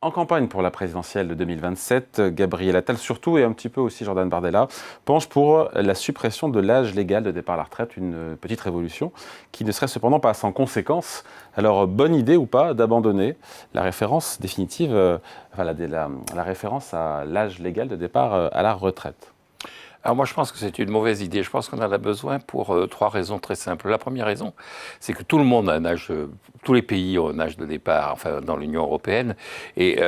En campagne pour la présidentielle de 2027, Gabriel Attal surtout, et un petit peu aussi Jordan Bardella, penche pour la suppression de l'âge légal de départ à la retraite, une petite révolution qui ne serait cependant pas sans conséquences. Alors, bonne idée ou pas d'abandonner la référence définitive, la référence à l'âge légal de départ à la retraite? Alors moi, je pense que c'est une mauvaise idée. Je pense qu'on en a besoin pour trois raisons très simples. La première raison, c'est que tout le monde a un âge, tous les pays ont un âge de départ, enfin dans l'Union européenne, et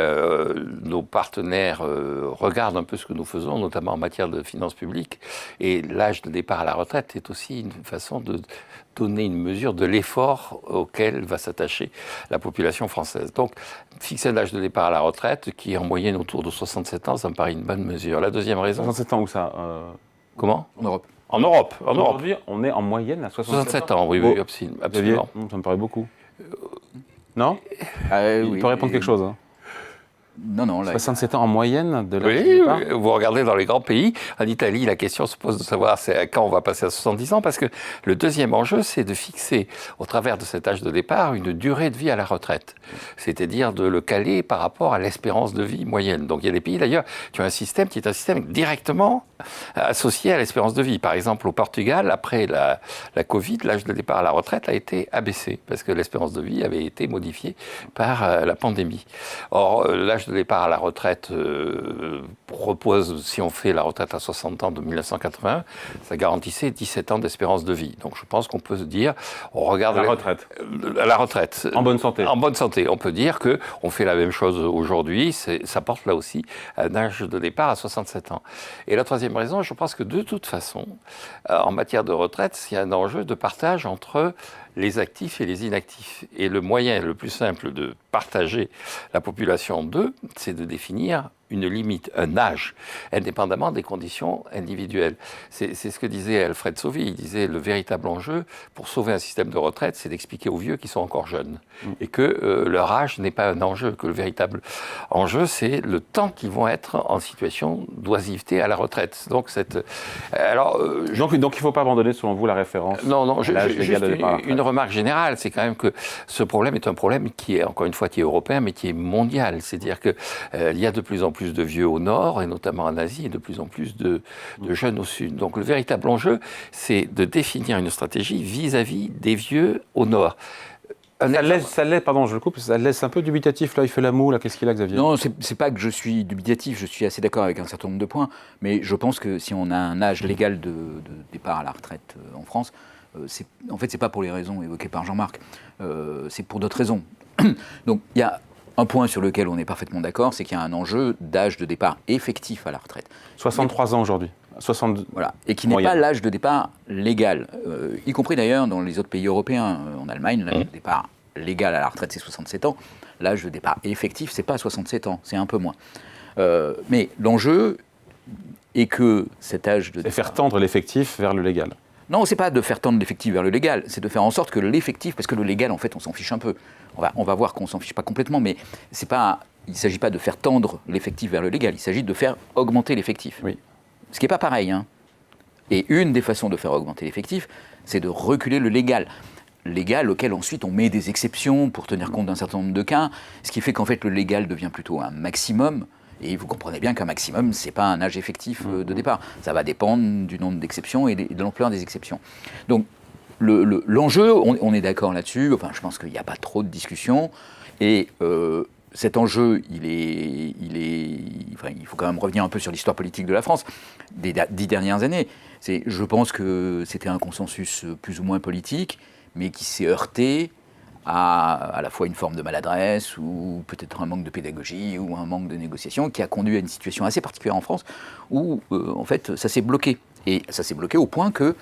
nos partenaires regardent un peu ce que nous faisons, notamment en matière de finances publiques. Et l'âge de départ à la retraite est aussi une façon de donner une mesure de l'effort auquel va s'attacher la population française. Donc, fixer l'âge de départ à la retraite, qui est en moyenne autour de 67 ans, ça me paraît une bonne mesure. La deuxième raison... 67 ans où ça Comment ? En Europe. En Europe. Aujourd'hui, on est en moyenne à 67 ans. Oui, Oh. absolument. Ça me paraît beaucoup. Non Oui, Il peut répondre quelque chose. Hein. Non, là, 67 ans en moyenne de l'âge de Oui, départ. vous regardez dans les grands pays, en Italie, la question se pose de savoir à quand on va passer à 70 ans, parce que le deuxième enjeu, c'est de fixer, au travers de cet âge de départ, une durée de vie à la retraite. C'est-à-dire de le caler par rapport à l'espérance de vie moyenne. Donc il y a des pays, d'ailleurs, qui ont un système qui est un système directement associé à l'espérance de vie. Par exemple, au Portugal, après la Covid, l'âge de départ à la retraite a été abaissé, parce que l'espérance de vie avait été modifiée par la pandémie. Or, l'âge de départ à la retraite repose, si on fait la retraite à 60 ans de 1981, ça garantissait 17 ans d'espérance de vie. Donc je pense qu'on peut se dire, on regarde... À la retraite. À la retraite. En bonne santé. En bonne santé. On peut dire qu'on fait la même chose aujourd'hui, ça porte là aussi un âge de départ à 67 ans. Et la troisième raison, je pense que de toute façon, en matière de retraite, il y a un enjeu de partage entre les actifs et les inactifs. Et le moyen le plus simple de partager la population en deux, c'est de définir une limite, un âge, indépendamment des conditions individuelles. C'est ce que disait Alfred Sauvy. Il disait le véritable enjeu pour sauver un système de retraite, c'est d'expliquer aux vieux qui sont encore jeunes et que leur âge n'est pas un enjeu, que le véritable enjeu, c'est le temps qu'ils vont être en situation d'oisiveté à la retraite. Donc, donc il ne faut pas abandonner, selon vous, la référence. Non, juste une remarque générale, c'est quand même que ce problème est un problème qui est, encore une fois, qui est européen, mais qui est mondial. C'est-à-dire qu'il y a de plus en plus de vieux au nord, et notamment en Asie, et de plus en plus de jeunes au sud. Donc le véritable enjeu, c'est de définir une stratégie vis-à-vis des vieux au nord. Pardon, je le coupe, ça laisse un peu dubitatif, là, il fait la moue, là, qu'est-ce qu'il a, Xavier? Non, c'est pas que je suis dubitatif, je suis assez d'accord avec un certain nombre de points, mais je pense que si on a un âge légal de départ à la retraite en France, c'est pas pour les raisons évoquées par Jean-Marc, c'est pour d'autres raisons. Donc il y a un point sur lequel on est parfaitement d'accord, c'est qu'il y a un enjeu d'âge de départ effectif à la retraite. 63 ans aujourd'hui. 62. Voilà, et qui n'est pas l'âge de départ légal, y compris d'ailleurs dans les autres pays européens. En Allemagne, l'âge de départ légal à la retraite, c'est 67 ans. L'âge de départ effectif, c'est pas 67 ans, c'est un peu moins. Mais l'enjeu est que cet âge de départ... C'est faire tendre l'effectif vers le légal. Non, c'est pas de faire tendre l'effectif vers le légal, c'est de faire en sorte que l'effectif, parce que le légal, en fait, on s'en fiche un peu. On va voir qu'on s'en fiche pas complètement, mais il ne s'agit pas de faire tendre l'effectif vers le légal, il s'agit de faire augmenter l'effectif. Oui. Ce qui n'est pas pareil. Hein. Et une des façons de faire augmenter l'effectif, c'est de reculer le légal. Légal auquel ensuite on met des exceptions pour tenir compte d'un certain nombre de cas, ce qui fait qu'en fait le légal devient plutôt un maximum. Et vous comprenez bien qu'un maximum, ce n'est pas un âge effectif de départ. Ça va dépendre du nombre d'exceptions et de l'ampleur des exceptions. Donc l'enjeu, on est d'accord là-dessus, enfin je pense qu'il n'y a pas trop de discussion. Et cet enjeu, il faut quand même revenir un peu sur l'histoire politique de la France des 10 dernières années. Je pense que c'était un consensus plus ou moins politique, mais qui s'est heurté à la fois une forme de maladresse ou peut-être un manque de pédagogie ou un manque de négociation qui a conduit à une situation assez particulière en France où, en fait, ça s'est bloqué. Et ça s'est bloqué au point que,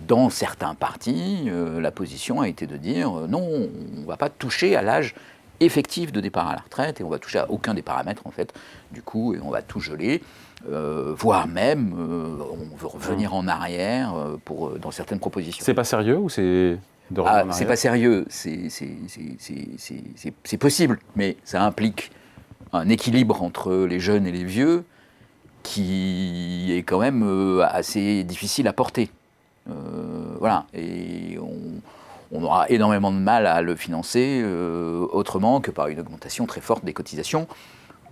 dans certains partis, la position a été de dire non, on ne va pas toucher à l'âge effectif de départ à la retraite et on va toucher à aucun des paramètres, en fait, du coup, et on va tout geler. Voire même, on veut revenir en arrière dans certaines propositions. C'est pas sérieux ou c'est... c'est pas sérieux, c'est possible, mais ça implique un équilibre entre les jeunes et les vieux qui est quand même assez difficile à porter. Voilà, et on aura énormément de mal à le financer autrement que par une augmentation très forte des cotisations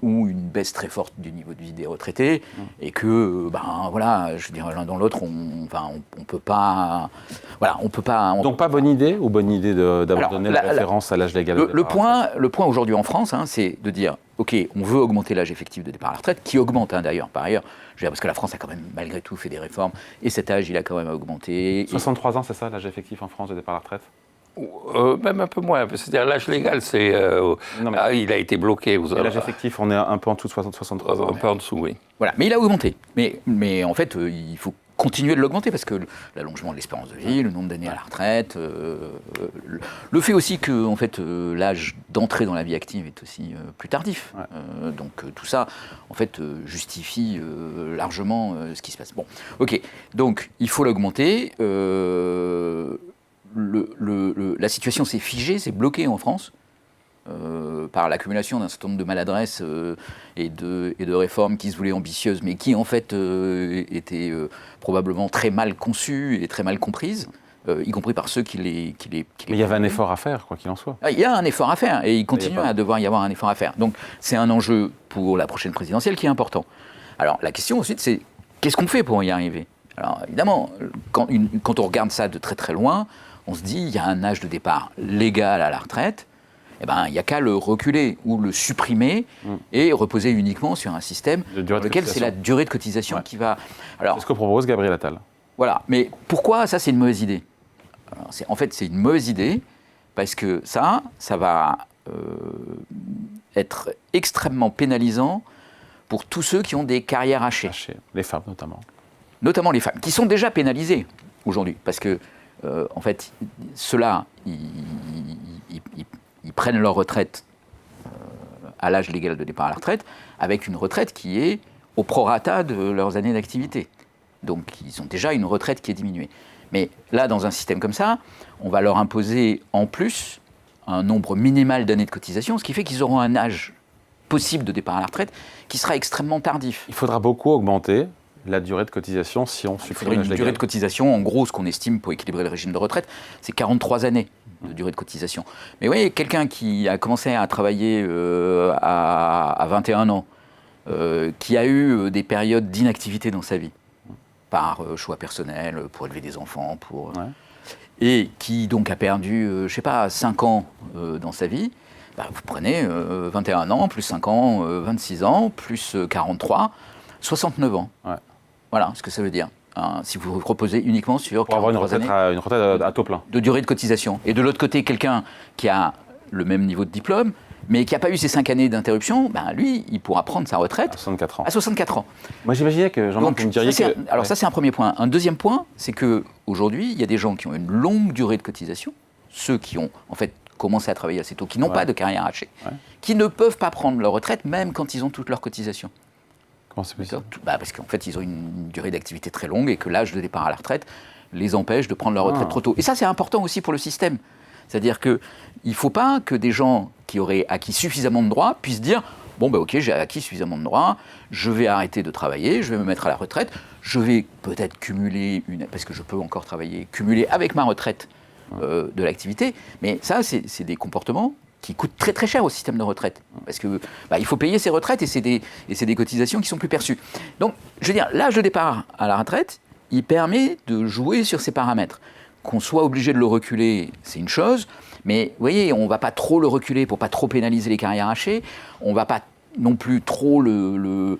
ou une baisse très forte du niveau de vie des retraités, et que, voilà, je veux dire, l'un dans l'autre, on peut pas... Voilà, on peut pas... Donc pas bonne idée, ou bonne idée d'abandonner la référence à l'âge légal de départ à la retraite? Le point aujourd'hui en France, c'est de dire, OK, on veut augmenter l'âge effectif de départ à la retraite, qui augmente d'ailleurs, par ailleurs, je veux dire, parce que la France a quand même, malgré tout, fait des réformes, et cet âge, il a quand même augmenté. 63 ans, c'est ça, l'âge effectif en France de départ à la retraite? Même un peu moins. C'est-à-dire l'âge légal, il a été bloqué. L'âge effectif, on est un peu en dessous de 63 ans. Un peu en dessut, oui. Voilà, mais il a augmenté. Mais en fait, il faut continuer de l'augmenter parce que l'allongement de l'espérance de vie, le nombre d'années à la retraite, le fait aussi que en fait, l'âge d'entrée dans la vie active est aussi plus tardif. Ouais. Donc tout ça, en fait, justifie largement ce qui se passe. Bon, ok. Donc il faut l'augmenter. La situation s'est figée, s'est bloquée en France par l'accumulation d'un certain nombre de maladresses et de réformes qui se voulaient ambitieuses, mais qui en fait étaient probablement très mal conçues et très mal comprises, y compris par ceux qui les Mais il y avait un effort à faire, quoi qu'il en soit. Il y a un effort à faire, et il continue à devoir y avoir un effort à faire. Donc c'est un enjeu pour la prochaine présidentielle qui est important. Alors la question ensuite, c'est qu'est-ce qu'on fait pour y arriver? Alors évidemment, quand on regarde ça de très très loin, on se dit, il y a un âge de départ légal à la retraite, eh ben, il n'y a qu'à le reculer ou le supprimer et reposer uniquement sur un système dans lequel c'est la durée de cotisation qui va... C'est ce que propose Gabriel Attal. Voilà, mais pourquoi ça c'est une mauvaise idée? En fait, c'est une mauvaise idée parce que ça va être extrêmement pénalisant pour tous ceux qui ont des carrières hachées. Les femmes notamment. Notamment les femmes, qui sont déjà pénalisées aujourd'hui, parce que en fait, ceux-là, ils prennent leur retraite à l'âge légal de départ à la retraite, avec une retraite qui est au prorata de leurs années d'activité. Donc, ils ont déjà une retraite qui est diminuée. Mais là, dans un système comme ça, on va leur imposer en plus un nombre minimal d'années de cotisation, ce qui fait qu'ils auront un âge possible de départ à la retraite qui sera extrêmement tardif. Il faudra beaucoup augmenter la durée de cotisation si on supprime l'âge légal. Une durée de cotisation, en gros, ce qu'on estime pour équilibrer le régime de retraite, c'est 43 années de durée de cotisation. Mais vous voyez, quelqu'un qui a commencé à travailler à 21 ans, qui a eu des périodes d'inactivité dans sa vie, par choix personnel, pour élever des enfants, et qui donc a perdu, je ne sais pas, 5 ans dans sa vie, vous prenez 21 ans, plus 5 ans, 26 ans, plus 43, 69 ans. Ouais. Voilà ce que ça veut dire. Si vous reposez uniquement sur pour avoir une retraite à taux plein. De durée de cotisation. Et de l'autre côté, quelqu'un qui a le même niveau de diplôme, mais qui n'a pas eu ces 5 années d'interruption, lui, il pourra prendre sa retraite à 64 ans. Moi, j'imaginais que, Jean-Marc, vous me diriez que... Alors ça, c'est un premier point. Un deuxième point, c'est qu'aujourd'hui, il y a des gens qui ont une longue durée de cotisation, ceux qui ont, en fait, commencé à travailler assez tôt, qui n'ont pas de carrière hachée, qui ne peuvent pas prendre leur retraite, même quand ils ont toutes leurs cotisations. Comment c'est possible? Parce qu'en fait, ils ont une durée d'activité très longue et que l'âge de départ à la retraite les empêche de prendre leur retraite trop tôt. Et ça, c'est important aussi pour le système. C'est-à-dire qu'il ne faut pas que des gens qui auraient acquis suffisamment de droits puissent dire « Bon, ok, j'ai acquis suffisamment de droits, je vais arrêter de travailler, je vais me mettre à la retraite, je vais peut-être cumuler, parce que je peux encore travailler, cumuler avec ma retraite de l'activité. » Mais ça, c'est des comportements qui coûtent très très cher au système de retraite. Parce que il faut payer ses retraites et c'est des cotisations qui sont plus perçues. Donc, je veux dire, l'âge de départ à la retraite, il permet de jouer sur ces paramètres. Qu'on soit obligé de le reculer, c'est une chose, mais vous voyez, on ne va pas trop le reculer pour ne pas trop pénaliser les carrières hachées, on ne va pas non plus trop le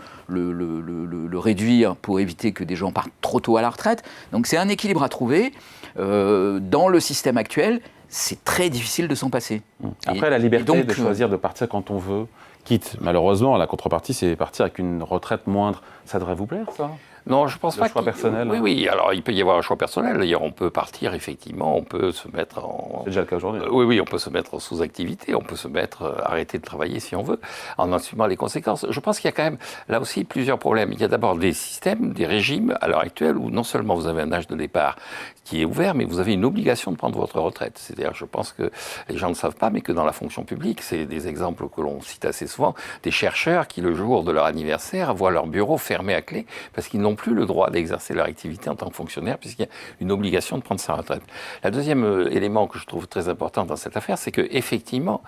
réduire pour éviter que des gens partent trop tôt à la retraite. Donc c'est un équilibre à trouver. Dans le système actuel, c'est très difficile de s'en passer. Après, la liberté de choisir de partir quand on veut, quitte, malheureusement, la contrepartie, c'est partir avec une retraite moindre. Ça devrait vous plaire, ça ? Non, je pense pas. Le choix personnel. Oui, alors il peut y avoir un choix personnel. D'ailleurs, on peut partir, effectivement, on peut se mettre en... C'est déjà le cas aujourd'hui. Oui, on peut se mettre sous activité, on peut se mettre, arrêter de travailler si on veut, en assumant les conséquences. Je pense qu'il y a quand même, là aussi, plusieurs problèmes. Il y a d'abord des systèmes, des régimes, à l'heure actuelle, où non seulement vous avez un âge de départ qui est ouvert, mais vous avez une obligation de prendre votre retraite. C'est-à-dire, je pense que les gens ne savent pas, mais que dans la fonction publique, c'est des exemples que l'on cite assez souvent, des chercheurs qui, le jour de leur anniversaire, voient leur bureau fermé à clé, parce qu'ils n'ont n'ont plus le droit d'exercer leur activité en tant que fonctionnaire, puisqu'il y a une obligation de prendre sa retraite. Le deuxième élément que je trouve très important dans cette affaire, c'est qu'effectivement,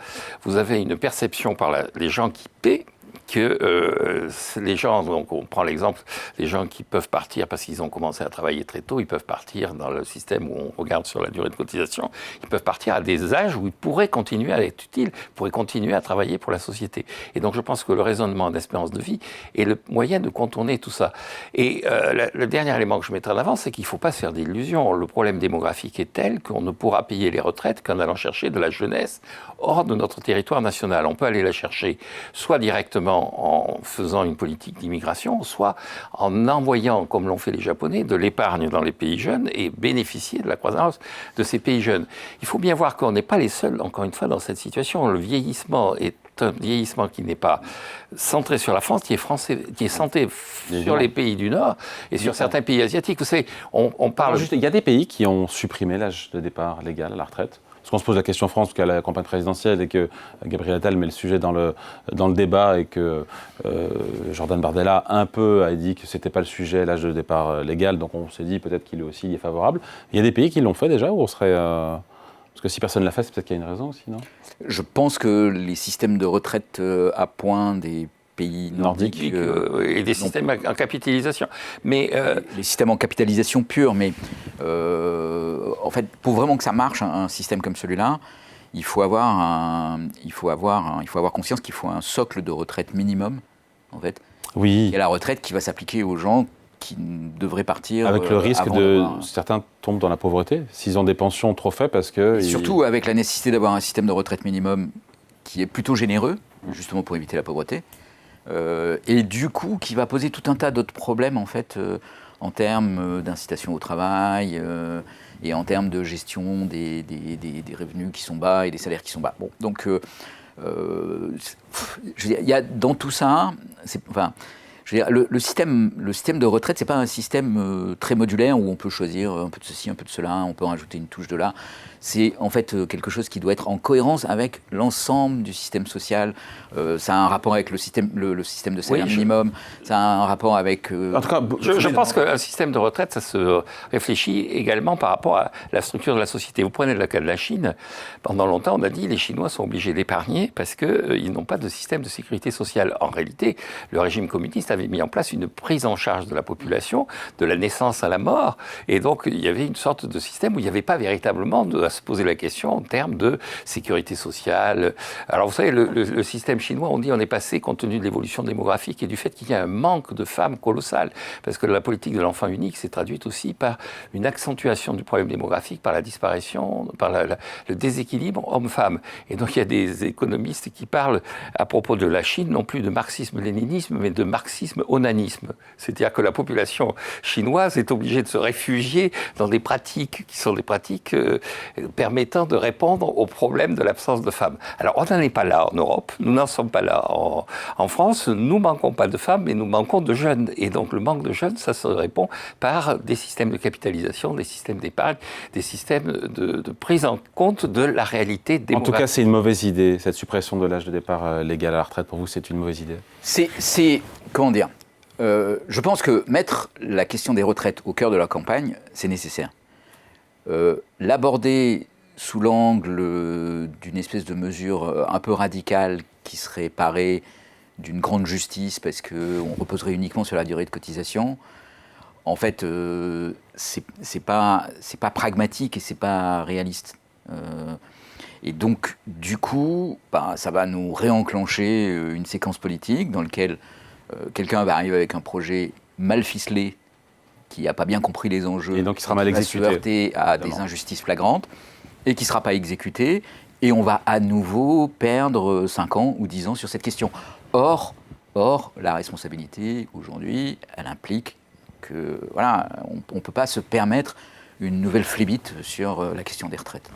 vous avez une perception par les gens qui paient que les gens, donc on prend l'exemple, les gens qui peuvent partir parce qu'ils ont commencé à travailler très tôt, ils peuvent partir dans le système où on regarde sur la durée de cotisation, ils peuvent partir à des âges où ils pourraient continuer à être utiles, pourraient continuer à travailler pour la société. Et donc je pense que le raisonnement d'espérance de vie est le moyen de contourner tout ça. Et le dernier élément que je mettrai en avant, c'est qu'il ne faut pas se faire d'illusions. Le problème démographique est tel qu'on ne pourra payer les retraites qu'en allant chercher de la jeunesse hors de notre territoire national. On peut aller la chercher soit directement en faisant une politique d'immigration, soit en envoyant, comme l'ont fait les Japonais, de l'épargne dans les pays jeunes et bénéficier de la croissance de ces pays jeunes. Il faut bien voir qu'on n'est pas les seuls, encore une fois, dans cette situation. Le vieillissement est un vieillissement qui n'est pas centré sur la France, qui est centré sur les pays du Nord et sur certains pays asiatiques. Vous savez, on parle... Il y a des pays qui ont supprimé l'âge de départ légal à la retraite. Parce qu'on se pose la question en France, parce qu'il y a la campagne présidentielle et que Gabriel Attal met le sujet dans le débat et que Jordan Bardella un peu a dit que c'était pas le sujet, l'âge de départ légal, donc on s'est dit peut-être qu'il est aussi y est favorable. Il y a des pays qui l'ont fait déjà, où on serait... Parce que si personne ne l'a fait, c'est peut-être qu'il y a une raison aussi, non? Je pense que les systèmes de retraite à points des pays nordiques et des systèmes en capitalisation. Mais les systèmes en capitalisation pure, mais en fait, pour vraiment que ça marche, un système comme celui-là, il faut avoir conscience qu'il faut un socle de retraite minimum, en fait. Oui. Et la retraite qui va s'appliquer aux gens qui devraient partir. Avec le risque de certains tombent dans la pauvreté s'ils ont des pensions trop faibles parce que. Surtout avec la nécessité d'avoir un système de retraite minimum qui est plutôt généreux, justement pour éviter la pauvreté. Et du coup, qui va poser tout un tas d'autres problèmes, en fait, en termes d'incitation au travail et en termes de gestion des revenus qui sont bas et des salaires qui sont bas. Bon, donc, il y a dans tout ça, je veux dire, le système de retraite, c'est pas un système très modulaire où on peut choisir un peu de ceci, un peu de cela, on peut rajouter une touche de là. C'est en fait quelque chose qui doit être en cohérence avec l'ensemble du système social. Ça a un rapport avec le système de salaire minimum, ça a un rapport avec... En tout cas, je pense qu'un système de retraite, ça se réfléchit également par rapport à la structure de la société. Vous prenez le cas de la Chine, pendant longtemps on a dit que les Chinois sont obligés d'épargner parce qu'ils n'ont pas de système de sécurité sociale. En réalité, le régime communiste avait mis en place une prise en charge de la population, de la naissance à la mort, et donc il y avait une sorte de système où il n'y avait pas véritablement à se poser la question en termes de sécurité sociale. Alors vous savez, le système chinois, on est passé, compte tenu de l'évolution démographique et du fait qu'il y a un manque de femmes colossal, parce que la politique de l'enfant unique s'est traduite aussi par une accentuation du problème démographique, par la disparition, par le déséquilibre homme-femme. Et donc il y a des économistes qui parlent à propos de la Chine, non plus de marxisme-léninisme, mais de marxisme-onanisme. C'est-à-dire que la population chinoise est obligée de se réfugier dans des pratiques qui sont des pratiques permettant de répondre au problème de l'absence de femmes. Alors on n'en est pas là en Europe, nous n'en sommes pas là en France, nous manquons pas de femmes, mais nous manquons de jeunes. Et donc le manque de jeunes, ça se répond par des systèmes de capitalisation, des systèmes d'épargne, des systèmes de prise en compte de la réalité démographique. En tout cas, c'est une mauvaise idée, cette suppression de l'âge de départ légal à la retraite. Pour vous, c'est une mauvaise idée? Comment dire, je pense que mettre la question des retraites au cœur de la campagne, c'est nécessaire. L'aborder sous l'angle d'une espèce de mesure un peu radicale qui serait parée d'une grande justice parce qu'on reposerait uniquement sur la durée de cotisation, en fait, c'est pas pragmatique et c'est pas réaliste. Et donc, du coup, ça va nous réenclencher une séquence politique dans laquelle quelqu'un va arriver avec un projet mal ficelé, qui n'a pas bien compris les enjeux, et donc qui sera mal exécuté, va se heurter à des injustices flagrantes, et qui ne sera pas exécuté, et on va à nouveau perdre 5 ans ou 10 ans sur cette question. Or, la responsabilité, aujourd'hui, elle implique que, voilà, on ne peut pas se permettre une nouvelle flébite sur la question des retraites.